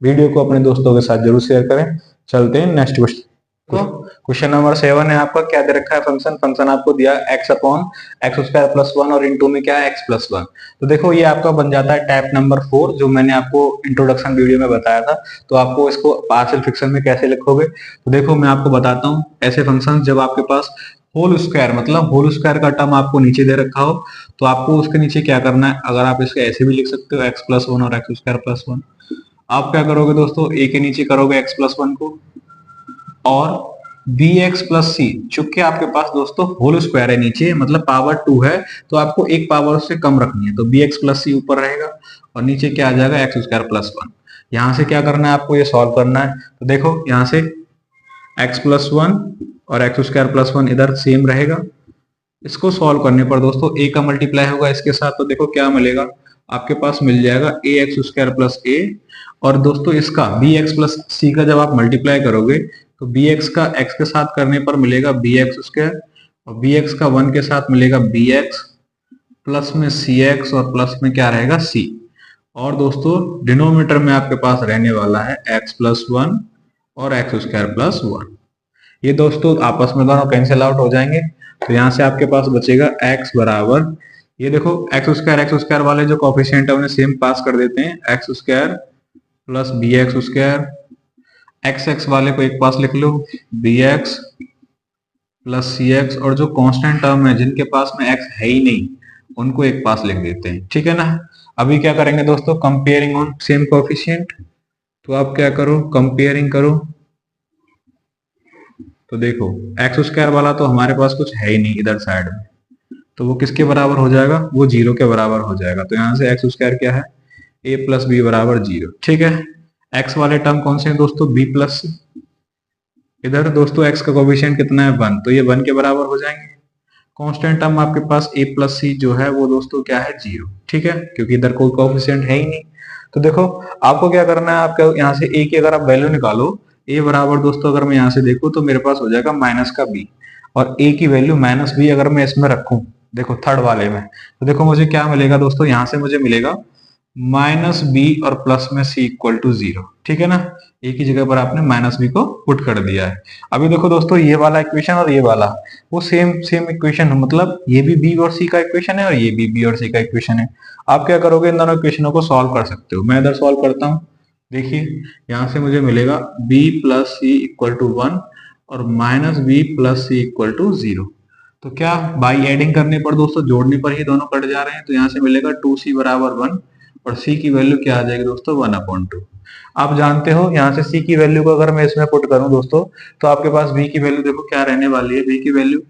वीडियो को अपने दोस्तों के साथ जरूर शेयर करें। चलते हैं नेक्स्ट क्वेश्चन। क्वेश्चन नंबर 7 है आपका, क्या दे रखा है फंक्शन, फंक्शन आपको दिया x/x² और इनटू में क्या है x+1। तो देखो ये आपका बन जाता है टाइप नंबर 4, जो मैंने आपको इंट्रोडक्शन वीडियो में बताया था। तो आपको इसको पार्शियल फ्रैक्शन में कैसे लिखोगे, तो देखो मैं आपको बताता हूँ। ऐसे फंक्शन जब आपके पास होल स्क्वायर, मतलब होल स्क्वायर का टर्म आपको नीचे दे रखा हो, तो आपको उसके नीचे क्या करना है, अगर आप इसको ऐसे भी लिख सकते हो x+1 और x²+1, आप क्या करोगे दोस्तों, a के नीचे करोगे x+1 को, और bx प्लस सी, चूंकि आपके पास दोस्तों होल स्क्वायर है नीचे, मतलब पावर 2 है, तो आपको एक पावर से कम रखनी है, तो bx प्लस सी ऊपर रहेगा और नीचे क्या आ जाएगा x²+1। यहां से क्या करना है आपको, ये सॉल्व करना है। तो देखो यहां से x+1 और x²+1 इधर सेम रहेगा। इसको सॉल्व करने पर दोस्तों a का मल्टीप्लाई होगा इसके साथ, तो देखो क्या मिलेगा, आपके पास मिल जाएगा ax² + a, और दोस्तों इसका bx प्लस सी का जब आप मल्टीप्लाई करोगे तो bx का x के साथ करने पर मिलेगा bx², और bx का 1 के साथ मिलेगा bx, प्लस में cx, और प्लस में क्या रहेगा c। और दोस्तों डिनोमिनेटर में आपके पास रहने वाला है x+1 और x²+1। ये दोस्तों आपस में दोनों कैंसिल आउट हो जाएंगे, तो यहाँ से आपके पास बचेगा x बराबर, ये देखो x² वाले जो कोफिशिएंट है उन्हें सेम पास कर देते हैं, x² प्लस bx², x वाले को एक पास लिख लो, bx प्लस cx, और जो कांस्टेंट टर्म है जिनके पास में x है ही नहीं उनको एक पास लिख देते हैं। ठीक है ना। अभी क्या करेंगे दोस्तों, कंपेयरिंग ऑन सेम कोफिशिएंट। तो आप क्या करो, कंपेयरिंग करो, तो देखो x² वाला तो हमारे पास कुछ है ही नहीं इधर साइड में, तो वो किसके बराबर हो जाएगा, वो 0 के बराबर हो जाएगा। तो यहाँ से x² क्या है, a प्लस बी बराबर 0। ठीक है। x वाले टर्म कौन से हैं दोस्तों, b प्लस सी, इधर दोस्तों x का कोफिशिएंट कितना है 1, तो ये 1 के बराबर हो जाएंगे। कांस्टेंट टर्म आपके पास a प्लस सी जो है वो दोस्तों क्या है 0। ठीक है, क्योंकि इधर कोई कोफिशिएंट है ही नहीं। तो देखो आपको क्या करना है, आपका यहाँ से a की अगर आप वैल्यू निकालो, a बराबर दोस्तों अगर मैं यहाँ से देखूं तो मेरे पास हो जाएगा माइनस का b, और a की वैल्यू माइनस b अगर मैं इसमें रखूं देखो थर्ड वाले में, तो देखो मुझे क्या मिलेगा दोस्तों, यहां से मुझे मिलेगा माइनस बी और प्लस में सी इक्वल टू जीरो। ठीक है ना, एक ही जगह पर आपने माइनस बी को पुट कर दिया है। अभी देखो दोस्तों, ये वाला इक्वेशन और ये वाला वो सेम सेम इक्वेशन है, मतलब ये भी बी और सी का इक्वेशन है और ये भी बी और सी का इक्वेशन है। आप क्या करोगे, इन दोनों इक्वेशनों को सॉल्व कर सकते हो। मैं इधर सॉल्व करता हूँ। देखिए यहां से मुझे मिलेगा B plus C equal to one और minus B plus C equal to zero. तो क्या बाई एडिंग करने पर दोस्तों, जोड़ने पर ही दोनों कट जा रहे हैं, तो यहाँ से मिलेगा टू सी बराबर वन और c की वैल्यू क्या आ जाएगी दोस्तों, वन अपॉन टू। आप जानते हो यहाँ से c की वैल्यू को अगर मैं इसमें पुट करूं दोस्तों, तो आपके पास b की वैल्यू देखो क्या रहने वाली है। b की वैल्यू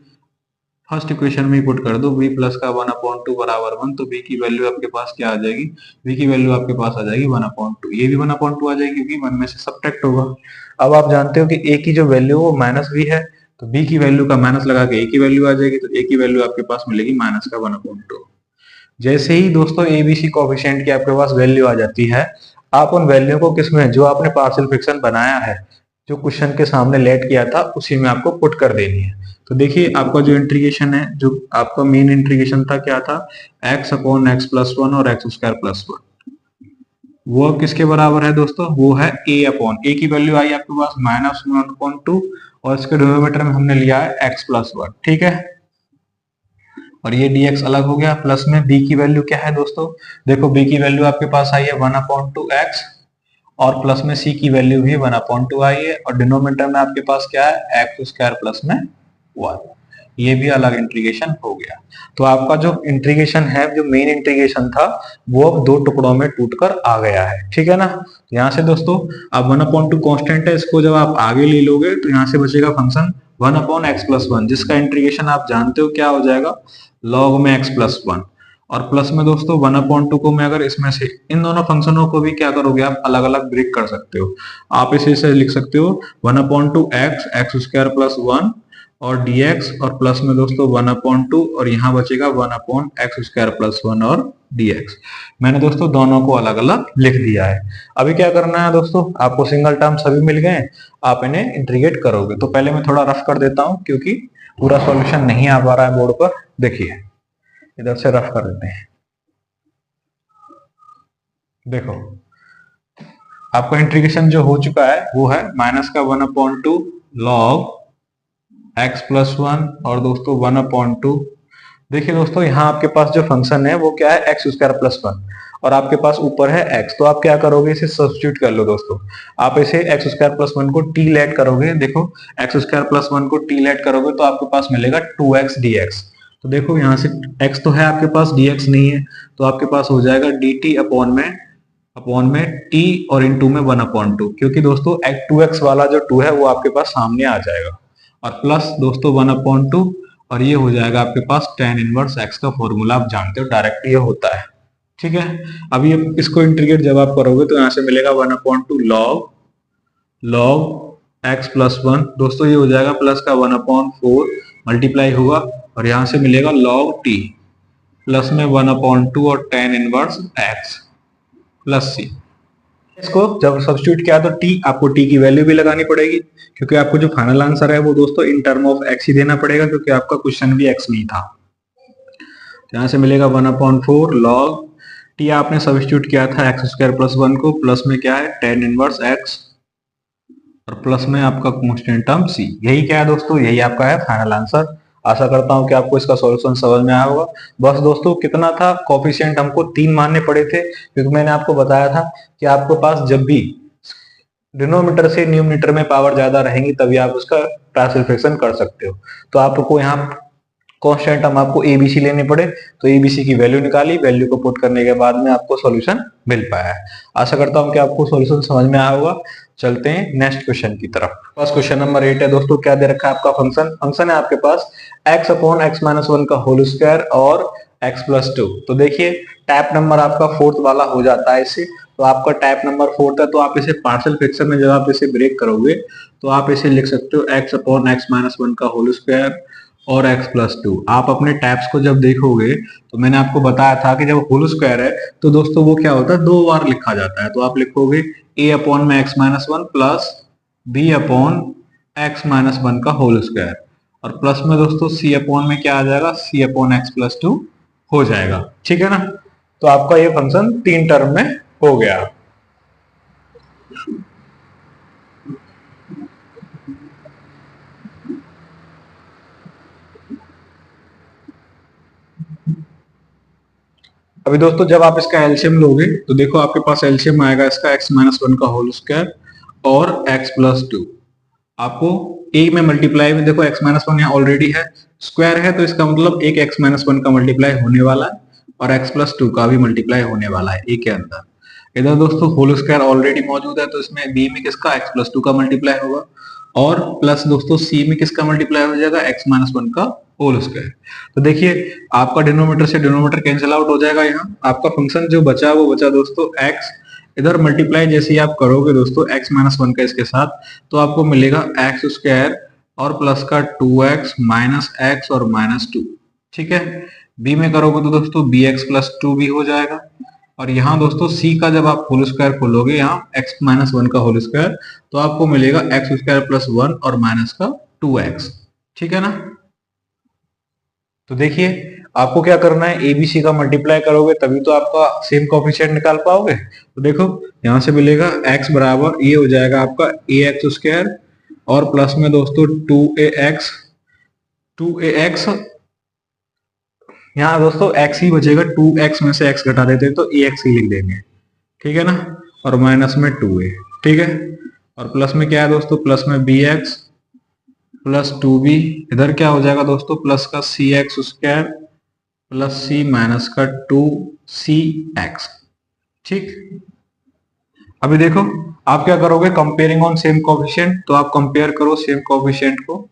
फर्स्ट इक्वेशन में ही पुट कर दो, b प्लस का वन अपॉन टू बराबर वन, तो b की वैल्यू आपके पास क्या आ जाएगी, b की वैल्यू आपके पास आ जाएगी वन अपॉन टू। ये भी वन अपॉन टू आ जाएगी क्योंकि वन में से सब्ट्रैक्ट होगा। अब आप जानते हो कि a की जो वैल्यू वो माइनस b है, तो b की वैल्यू का माइनस लगा के a की वैल्यू आ जाएगी, तो a की वैल्यू आपके पास मिलेगी माइनस का वन अपॉन टू। जैसे ही दोस्तों एबीसी कोएफिशिएंट की आपके पास वैल्यू आ जाती है, आप उन वैल्यू को किसमें, जो आपने पार्शियल फ्रैक्शन बनाया है, जो क्वेश्चन के सामने लेट किया था, उसी में आपको पुट कर देनी है। तो देखिए आपका जो इंटीग्रेशन है, जो आपका मेन इंटीग्रेशन था, क्या था, x upon x plus one और एक्स स्क्वायर प्लस वन, वो अब किसके बराबर है दोस्तों, वो है a अपॉन, a की वैल्यू आई आपके पास माइनस वन अपॉन टू और इसके डिनोमिनेटर में हमने लिया है x प्लस वन। ठीक है, और ये dx अलग हो गया। प्लस में b की वैल्यू क्या है दोस्तों, देखो b की वैल्यू आपके पास आई है वन अपॉन टू एक्स और प्लस में c की वैल्यू भी वन अपॉन टू आई है और डिनोमिनेटर में आपके पास क्या है, एक्स स्क्वायर प्लस में वन। ये भी अलग इंटीग्रेशन हो गया। तो आपका जो इंटीग्रेशन है, जो मेन इंटीग्रेशन था, वो अब दो टुकड़ों में टूटकर आ गया है। ठीक है ना, यहाँ से दोस्तों अब वन अपॉन टू कॉन्स्टेंट है, इसको जब आप आगे ले लोगे तो यहाँ से बचेगा function one upon x plus one, जिसका इंटीग्रेशन आप जानते हो क्या हो जाएगा, लॉग में एक्स प्लस वन। और प्लस में दोस्तों वन अपॉन टू को मैं अगर इसमें से इन दोनों फंक्शनों को भी क्या करोगे, आप अलग अलग ब्रेक कर सकते हो। आप इसे लिख सकते हो one upon two x x square plus one और dx और प्लस में दोस्तों वन अपॉन टू और यहाँ बचेगा one upon x square plus one और dx। मैंने दोस्तों दोनों को अलग अलग लिख दिया है। अभी क्या करना है दोस्तों, आपको सिंगल टर्म सभी मिल गए, आप इन्हें इंटीग्रेट करोगे। तो पहले मैं थोड़ा रफ कर देता हूं क्योंकि पूरा सॉल्यूशन नहीं आ पा रहा है बोर्ड पर। देखिए इधर से रफ कर देते हैं। देखो आपका इंटीग्रेशन जो हो चुका है वो है माइनस का one upon two log x plus one और दोस्तों वन अपॉन टू। देखिए दोस्तों यहाँ आपके पास जो फंक्शन है वो क्या है, एक्स स्क्वायर प्लस वन और आपके पास ऊपर है x, तो आप क्या करोगे, इसे सब्स्टिट्यूट कर लो दोस्तों। आप इसे एक्स स्क्वायर प्लस वन को टी लेट करोगे, देखो एक्स स्क्वायर प्लस वन को टी लेट करोगे तो आपके पास मिलेगा टू एक्स डी एक्स। तो देखो यहाँ से x तो है आपके पास, dx नहीं है, तो आपके पास हो जाएगा dt अपॉन में t और इंटू में वन अपॉन टू, क्योंकि दोस्तों टू एक्स वाला जो टू है वो आपके पास सामने आ जाएगा और प्लस दोस्तों वन अपॉन टू और ये हो जाएगा आपके पास tan इनवर्स x का फॉर्मूला, आप जानते हो डायरेक्ट ये होता है। ठीक है, अभी इसको इंटीग्रेट जब आप करोगे तो यहाँ से मिलेगा one upon two log x plus one, दोस्तों ये हो जाएगा प्लस का वन अपॉन फोर मल्टीप्लाई होगा और यहाँ से मिलेगा लॉग टी प्लस में वन अपॉन टू और tan इनवर्स x प्लस सी। इसको जब सब्स्टिट्यूट किया तो आपको t की वैल्यू भी लगानी पड़ेगी, क्योंकि आपको जो फाइनल आंसर है वो दोस्तों इन टर्म ऑफ x ही देना पड़ेगा, क्योंकि आपका क्वेश्चन भी x में ही था। यहाँ से मिलेगा one upon four log t, आपने सब्स्टिट्यूट किया था एक्स स्क्वायर प्लस वन को, प्लस में क्या है tan इनवर्स x और प्लस में आपका कांस्टेंट टर्म c। यही क्या है दोस्तों, यही आपका है फाइनल आंसर। आशा करता हूं कि आपको इसका सॉल्यूशन समझ में आया होगा। बस दोस्तों कितना था, कोफिशिएंट हमको 3 मानने पड़े थे, क्योंकि मैंने आपको बताया था कि आपके पास जब भी डिनोमिनेटर से न्यूमरेटर में पावर ज्यादा रहेंगी तभी आप उसका पार्शियल फ्रैक्शन कर सकते हो। तो आपको यहाँ कांस्टेंट हम आपको एबीसी लेने पड़े, तो एबीसी की वैल्यू निकाली, वैल्यू को पुट करने के बाद में आपको सॉल्यूशन मिल पाया है। आशा करता हूं कि आपको सॉल्यूशन समझ में आया होगा। चलते हैं नेक्स्ट क्वेश्चन की तरफ। फर्स्ट क्वेश्चन नंबर 8 है दोस्तों, क्या दे रखा है आपका फंक्शन है आपके पास x upon x minus one का होल स्क्वायर और x प्लस टू। तो देखिए टाइप नंबर आपका फोर्थ वाला हो जाता है इससे, तो आपका टाइप नंबर फोर्थ है, तो आप इसे पार्शियल फ्रैक्शन में जब आप इसे ब्रेक करोगे तो आप इसे लिख सकते हो x upon x minus one का होल स्क्वायर और x प्लस टू। आप अपने टाइप्स को जब देखोगे तो मैंने आपको बताया था कि जब होल स्क्वायर है तो दोस्तों वो क्या होता है, दो बार लिखा जाता है। तो आप लिखोगे a अपॉन में x minus one plus b upon x minus one का होल स्क्वायर, और प्लस में दोस्तों सी अपॉन में क्या आ जाएगा, सी अपॉन एक्स प्लस टू हो जाएगा। ठीक है ना, तो आपका ये फंक्शन 3 टर्म में हो गया। अभी दोस्तों जब आप इसका एलसीएम लोगे तो देखो आपके पास एलसीएम आएगा इसका x माइनस वन का होल स्क्वायर और x प्लस टू। आपको ए में मल्टीप्लाई में देखो x माइनस वन यहाँ ऑलरेडी है, स्क्वायर है तो इसका मतलब एक x माइनस वन का मल्टीप्लाई होने वाला है और x प्लस टू का भी मल्टीप्लाई होने वाला है ए के अंदर। इधर दोस्तों होल स्क्वायर ऑलरेडी मौजूद है तो इसमें b में किसका x प्लस टू का मल्टीप्लाई होगा और प्लस दोस्तों c में किसका मल्टीप्लाई हो जाएगा, x माइनस वन का होल स्क्वायर। तो देखिए आपका डिनोमिनेटर से डिनोमिनेटर कैंसिल आउट हो जाएगा, यहाँ आपका फंक्शन जो बचा वो बचा दोस्तों x। इधर मल्टीप्लाई जैसे ही आप करोगे दोस्तों x माइनस वन का इसके साथ तो आपको मिलेगा एक्स स्क्वायर और प्लस का 2x माइनस एक्स और माइनस टू। ठीक है, b में करोगे तो दोस्तों bx प्लस टू भी हो जाएगा और यहाँ दोस्तों c का जब आप होल स्क्वायर खोलोगे यहाँ x माइनस वन का होल स्क्वायर तो आपको मिलेगा एक्स स्क्वायर प्लस वन और माइनस का 2x। ठीक है ना, तो देखिए आपको क्या करना है, एबीसी का मल्टीप्लाई करोगे तभी तो आपका सेम कोएफिशिएंट निकाल पाओगे। तो देखो यहां से मिलेगा x बराबर ये हो जाएगा आपका ए एक्स स्क्वायर और प्लस में दोस्तों 2ax यहाँ दोस्तों x ही बचेगा, 2x में से x घटा देते हैं तो ax ही लिख देंगे। ठीक है ना, और माइनस में 2a। ठीक है, और प्लस में क्या है दोस्तों, प्लस में bx प्लस 2b, इधर क्या हो जाएगा दोस्तों प्लस का सी एक्स स्क्वायर प्लस सी माइनस का 2cx। ठीक, अभी देखो आप क्या करोगे, कंपेयरिंग ऑन सेम कोएफिशिएंट, तो आप कंपेयर करो सेम कोएफिशिएंट को।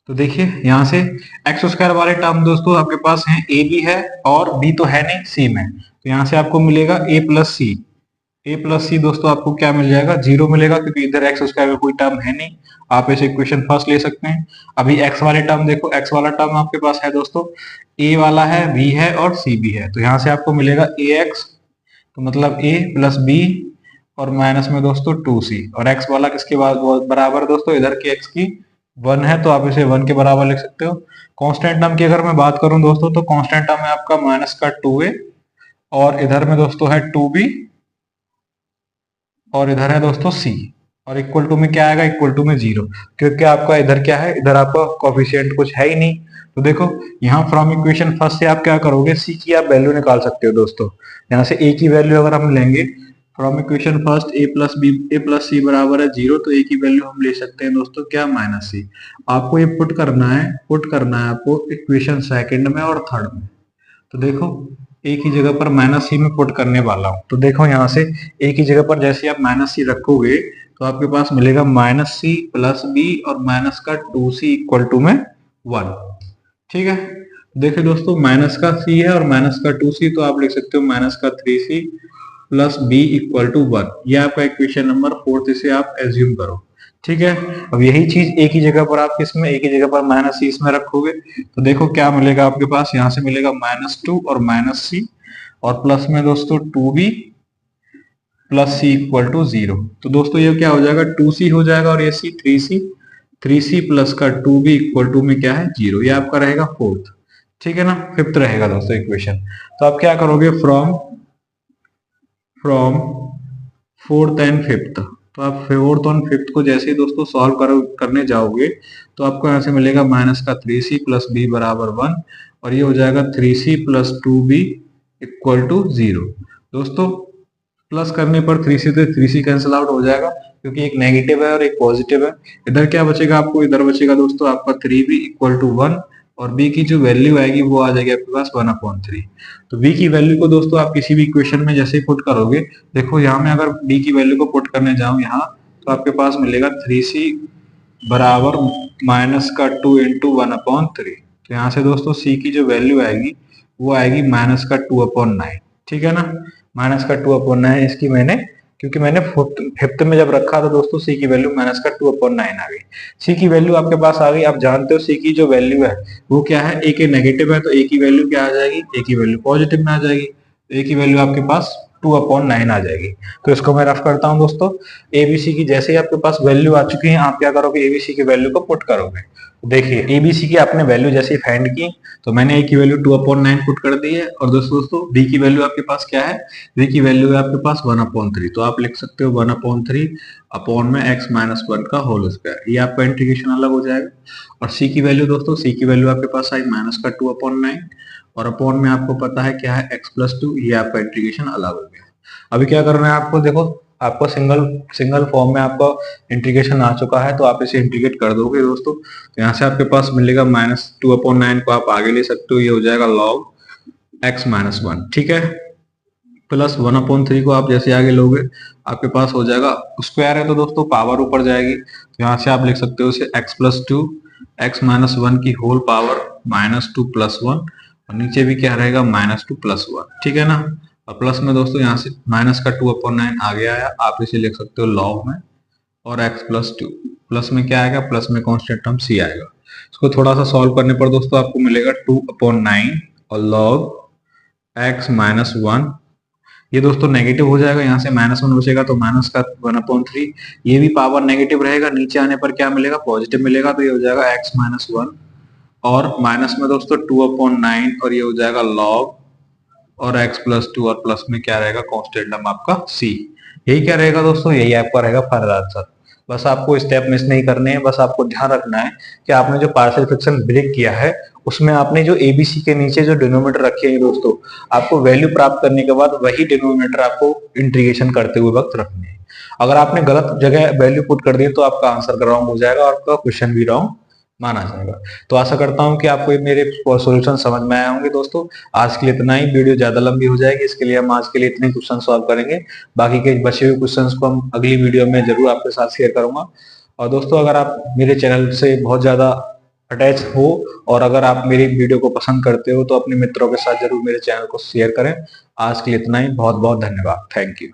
तो देखिए यहां से एक्स स्क्वायर वाले टर्म दोस्तों आपके पास हैं, ए भी है और बी तो है नहीं सी में, तो यहां से आपको मिलेगा ए प्लस सी। ए प्लस सी दोस्तों आपको क्या मिल जाएगा, जीरो मिलेगा क्योंकि इधर एक्स स्क्वायर का कोई टर्म है नहीं। आप इसे इक्वेशन फर्स्ट ले सकते हैं। अभी एक्स वाले टर्म देखो, एक्स वाला टर्म आपके पास है दोस्तों, ए वाला है, बी है और सी भी है, तो यहाँ से आपको मिलेगा ए एक्स, तो मतलब ए प्लस बी और माइनस में दोस्तों 2c और x वाला किसके बराबर दोस्तों, इधर की x की 1 है तो आप इसे 1 के बराबर लिख सकते हो। कांस्टेंट टर्म की अगर मैं बात करूं दोस्तों तो कांस्टेंट टर्म है आपका माइनस का 2a और इधर में दोस्तों है 2b और इधर है दोस्तों c और इक्वल टू में क्या आएगा, इक्वल टू में 0, क्योंकि आपका इधर क्या है, इधर आपका कोएफिशिएंट कुछ है ही नहीं। तो देखो यहाँ फ्रॉम इक्वेशन फर्स्ट से आप क्या करोगे, c की आप वैल्यू निकाल सकते हो दोस्तों। यहाँ से a की वैल्यू अगर हम लेंगे from equation first A plus C बराबर है 0, तो ए की वैल्यू हम ले सकते हैं दोस्तों क्या, माइनस सी। आपको ये पुट करना है आपको इक्वेशन सेकंड में और थर्ड में। तो देखो ए की जगह पर माइनस सी में पुट करने वाला हूं, तो देखो यहाँ से ए की जगह पर जैसे आप माइनस सी रखोगे तो आपके पास मिलेगा माइनस सी प्लस बी और माइनस का 2c इक्वल टू में 1। ठीक है, देखिए दोस्तों माइनस का c है और माइनस का 2c, तो आप लिख सकते हो माइनस का 3c plus B equal to 1। ये आपका इक्वेशन नंबर 4 से आप एज्यूम करो। ठीक है, अब यही चीज ए की जगह पर आप किसमें, ए की जगह पर माइनस सी इसमें रखोगे तो देखो क्या मिलेगा आपके पास, यहाँ से मिलेगा माइनस 2 और माइनस सी और प्लस में दोस्तों 2b plus C equal to 0। तो दोस्तों ये क्या हो जाएगा, 2c हो जाएगा और ये सी 3c प्लस का 2b इक्वल टू में क्या है 0। ये आपका रहेगा फोर्थ। ठीक है ना, फिफ्थ रहेगा दोस्तों इक्वेशन। तो आप क्या करोगे, फ्रॉम फोर्थ एंड फिफ्थ, तो आप फोर्थ और फिफ्थ को जैसे ही दोस्तों सॉल्व करने जाओगे तो आपको यहाँ से मिलेगा माइनस का 3c प्लस बी बराबर 1 और ये हो जाएगा 3c plus 2b equal to 0। दोस्तों प्लस करने पर 3c से 3c कैंसिल आउट हो जाएगा क्योंकि एक नेगेटिव है और एक पॉजिटिव है। इधर क्या बचेगा आपको, इधर बचेगा दोस्तों आपका 3b इक्वल टू 1 और b की जो वैल्यू आएगी वो आ जाएगी आपके पास 1/3। तो b की वैल्यू को दोस्तों आप किसी भी इक्वेशन में जैसे ही पुट करोगे, देखो यहाँ में अगर b की वैल्यू को पुट करने जाऊं यहाँ तो आपके पास मिलेगा 3c बराबर माइनस का 2 इंटू 1/3। तो यहाँ से दोस्तों c की जो वैल्यू आएगी वो आएगी माइनस का 2/9। ठीक है ना, माइनस का 2/9 इसकी मैंने, क्योंकि मैंने फिफ्थ में जब रखा था दोस्तों सी की वैल्यू माइनस का 2/9 आ गई। सी की वैल्यू आपके पास आ गई। आप जानते हो सी की जो वैल्यू है वो क्या है, ए के नेगेटिव है तो ए की वैल्यू क्या आ जाएगी, ए की वैल्यू पॉजिटिव में आ जाएगी। ए की वैल्यू आपके पास 2/9 आ जाएगी। तो इसको मैं रफ करता हूं दोस्तों। एबीसी की जैसे ही आपके पास वैल्यू आ चुकी है, आप क्या करोगे, एबीसी की वैल्यू को पुट करोगे। देखिए एबीसी की आपने वैल्यू जैसे ही फाइंड की, तो मैंने ए की वैल्यू 2/9 पुट कर दी है, और दोस्तों बी की वैल्यू आपके पास क्या है, बी की वैल्यू है आपके पास 1/3। तो आप लिख सकते हो 1/3 अपॉन में x-1 का होल स्क्वायर, ये आपका इंटीग्रेशन अलग हो जाएगा। और सी की वैल्यू दोस्तों, सी की वैल्यू आपके पास आई माइनस का 2/9, और अपॉन में आपको पता है क्या है x+2, ये आपका इंटीग्रेशन अलग हो गया। अभी क्या करना है आपको, देखो आपको सिंगल फॉर्म में आपका इंटीग्रेशन आ चुका है, तो आप इसे इंटीग्रेट कर दोगे दोस्तों। तो यहाँ से आपके पास मिलेगा -2/9 को आप आगे ले सकते हो, ये हो जाएगा log x-1, ठीक है। प्लस 1/3 को आप जैसे आगे लोगे, आपके पास हो जाएगा, स्क्वायर है तो दोस्तों पावर ऊपर जाएगी, तो यहाँ से आप लिख सकते हो इसे x+2 x-1 की होल पावर -2 + 1, और नीचे भी क्या रहेगा -2 + 1, ठीक है ना। और प्लस में दोस्तों यहाँ से माइनस का 2/9 आगे आया, आप इसे लिख सकते हो लॉग में, और x+2 प्लस में क्या आएगा, प्लस में कांस्टेंट टर्म c आएगा। इसको थोड़ा सा सॉल्व करने पर दोस्तों आपको मिलेगा 2/9 और log x-1, ये दोस्तों नेगेटिव हो जाएगा, यहाँ से -1 बचेगा तो माइनस का 1/3, ये भी पावर नेगेटिव रहेगा, नीचे आने पर क्या मिलेगा, पॉजिटिव मिलेगा, तो ये हो जाएगा x-1, और माइनस में दोस्तों 2/9, और ये हो जाएगा log और x+2, और प्लस में क्या रहेगा, कांस्टेंट टर्म आपका c। यही क्या रहेगा दोस्तों, यही आपका रहेगा फाइनल आंसर। बस आपको स्टेप मिस नहीं करने हैं, बस आपको ध्यान रखना है कि आपने जो पार्शियल फ्रैक्शन ब्रेक किया है, उसमें आपने जो एबीसी के नीचे जो डिनोमिनेटर रखे हैं दोस्तों, आपको वैल्यू प्राप्त करने के बाद वही डिनोमिनेटर आपको इंटीग्रेशन करते हुए वक्त रखने हैं। अगर आपने गलत जगह वैल्यू पुट कर दी तो आपका आंसर रॉन्ग हो जाएगा, और आपका क्वेश्चन भी रॉन्ग माना जाएगा। तो आशा करता हूं कि आपको मेरे सॉल्यूशन समझ में आए होंगे दोस्तों। आज के लिए इतना ही, वीडियो ज्यादा लंबी हो जाएगी, इसके लिए हम आज के लिए इतने क्वेश्चन सॉल्व करेंगे। बाकी के बचे हुए क्वेश्चंस को हम अगली वीडियो में जरूर आपके साथ शेयर करूंगा। और दोस्तों अगर आप मेरे चैनल से बहुत ज्यादा अटैच हो, और अगर आप मेरी वीडियो को पसंद करते हो, तो अपने मित्रों के साथ जरूर मेरे चैनल को शेयर करें। आज के लिए इतना ही, बहुत बहुत धन्यवाद, थैंक यू।